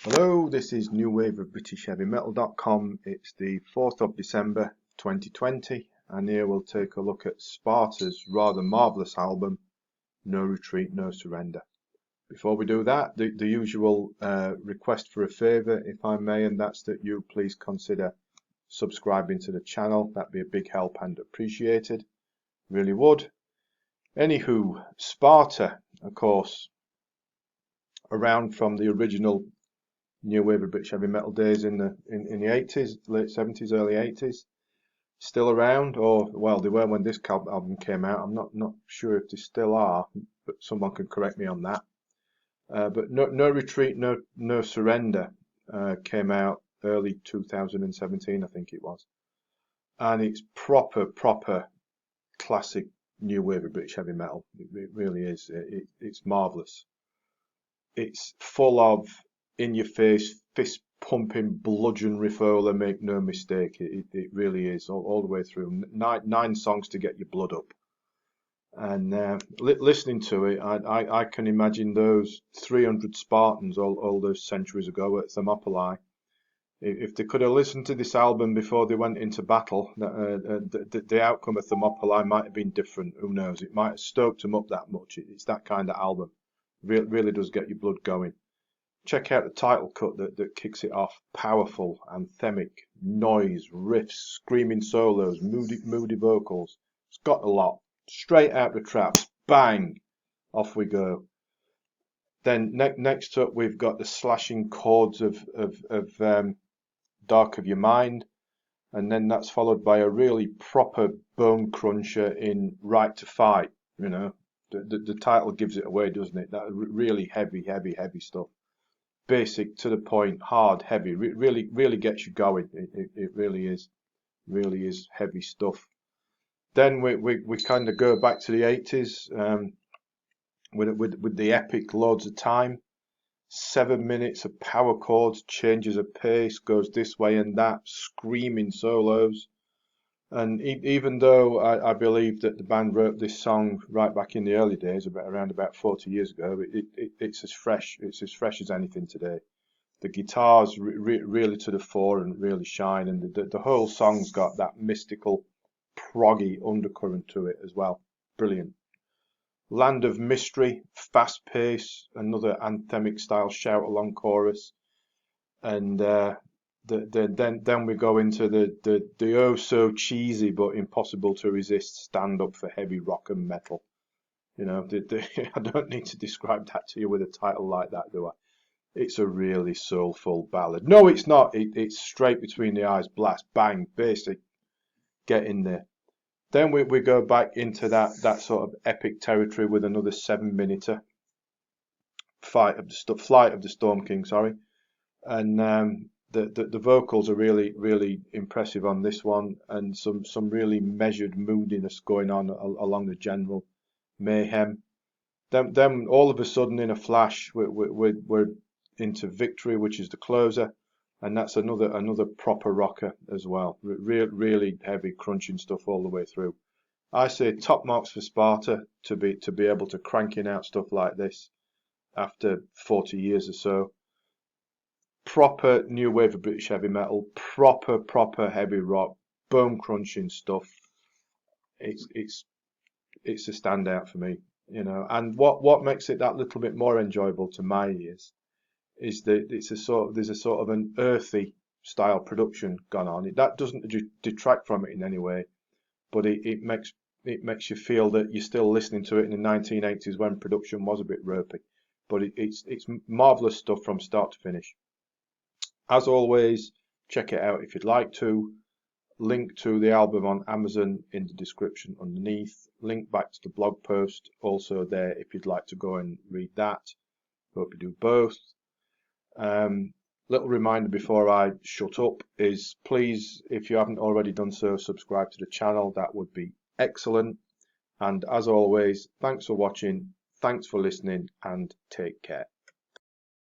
Hello, this is New Wave of British Heavy Metal.com. It's the 4th of December 2020, and here we'll take a look at Sparta's rather marvellous album, No Retreat, No Surrender. Before we do that, the usual request for a favour, if I may, and that's that you please consider subscribing to the channel. That'd be a big help and appreciated. Really would. Anywho, Sparta, of course, around from the original New Wave of British Heavy Metal days in the 80s, late 70s, early 80s. Still around, or well, they were when this album came out. I'm not sure if they still are, but someone can correct me on that. But no Retreat, No Surrender came out early 2017, I think it was, and it's proper classic New Wave of British Heavy Metal. It really is. It's marvelous. It's full of in-your-face, fist-pumping, bludgeon riffola, make no mistake. It really is, all the way through. Nine songs to get your blood up. And listening to it, I can imagine those 300 Spartans all those centuries ago at Thermopylae. If they could have listened to this album before they went into battle, the outcome of Thermopylae might have been different. Who knows? It might have stoked them up that much. It's that kind of album. Really does get your blood going. Check out the title cut that kicks it off. Powerful, anthemic, noise, riffs, screaming solos, moody vocals. It's got a lot. Straight out the traps. Bang! Off we go. Then next up we've got the slashing chords of Dark of Your Mind. And then that's followed by a really proper bone cruncher in Right to Fight. You know, the title gives it away, doesn't it? That really heavy stuff. Basic, to the point, hard, heavy, really gets you going. It really is heavy stuff. Then we kind of go back to the 80s with the epic Loads of Time. 7 minutes of power chords, changes of pace, goes this way and that, screaming solos. And even though I believe that the band wrote this song right back in the early days, around about 40 years ago, it's as fresh as anything today. The guitars really to the fore and really shine, and the whole song's got that mystical, proggy undercurrent to it as well. Brilliant. Land of Mystery, fast pace, another anthemic style shout along chorus, and then we go into the oh so cheesy but impossible to resist stand up for heavy rock and metal. You know, I don't need to describe that to you with a title like that, do I? It's a really soulful ballad. No, it's not. It's straight between the eyes, blast, bang, basic, get in there. Then we go back into that sort of epic territory with another 7-minute Flight of the Storm King, sorry, and the vocals are really impressive on this one, and some really measured moodiness going on along the general mayhem. Then all of a sudden, in a flash, we're into Victory, which is the closer, and that's another proper rocker as well. Really heavy, crunching stuff all the way through. I say top marks for Sparta to be able to cranking out stuff like this after 40 years or so. Proper new wave of British heavy metal, proper heavy rock, bone crunching stuff. It's a standout for me, you know. And what makes it that little bit more enjoyable to my ears is that there's a sort of an earthy style production gone on. That doesn't detract from it in any way, but it makes you feel that you're still listening to it in the 1980s when production was a bit ropey. But it's marvelous stuff from start to finish. As always, check it out if you'd like to. Link to the album on Amazon in the description underneath. Link back to the blog post also there if you'd like to go and read that. Hope you do both. Little reminder before I shut up is, please, if you haven't already done so, subscribe to the channel. That would be excellent. And as always, thanks for watching, thanks for listening, and take care.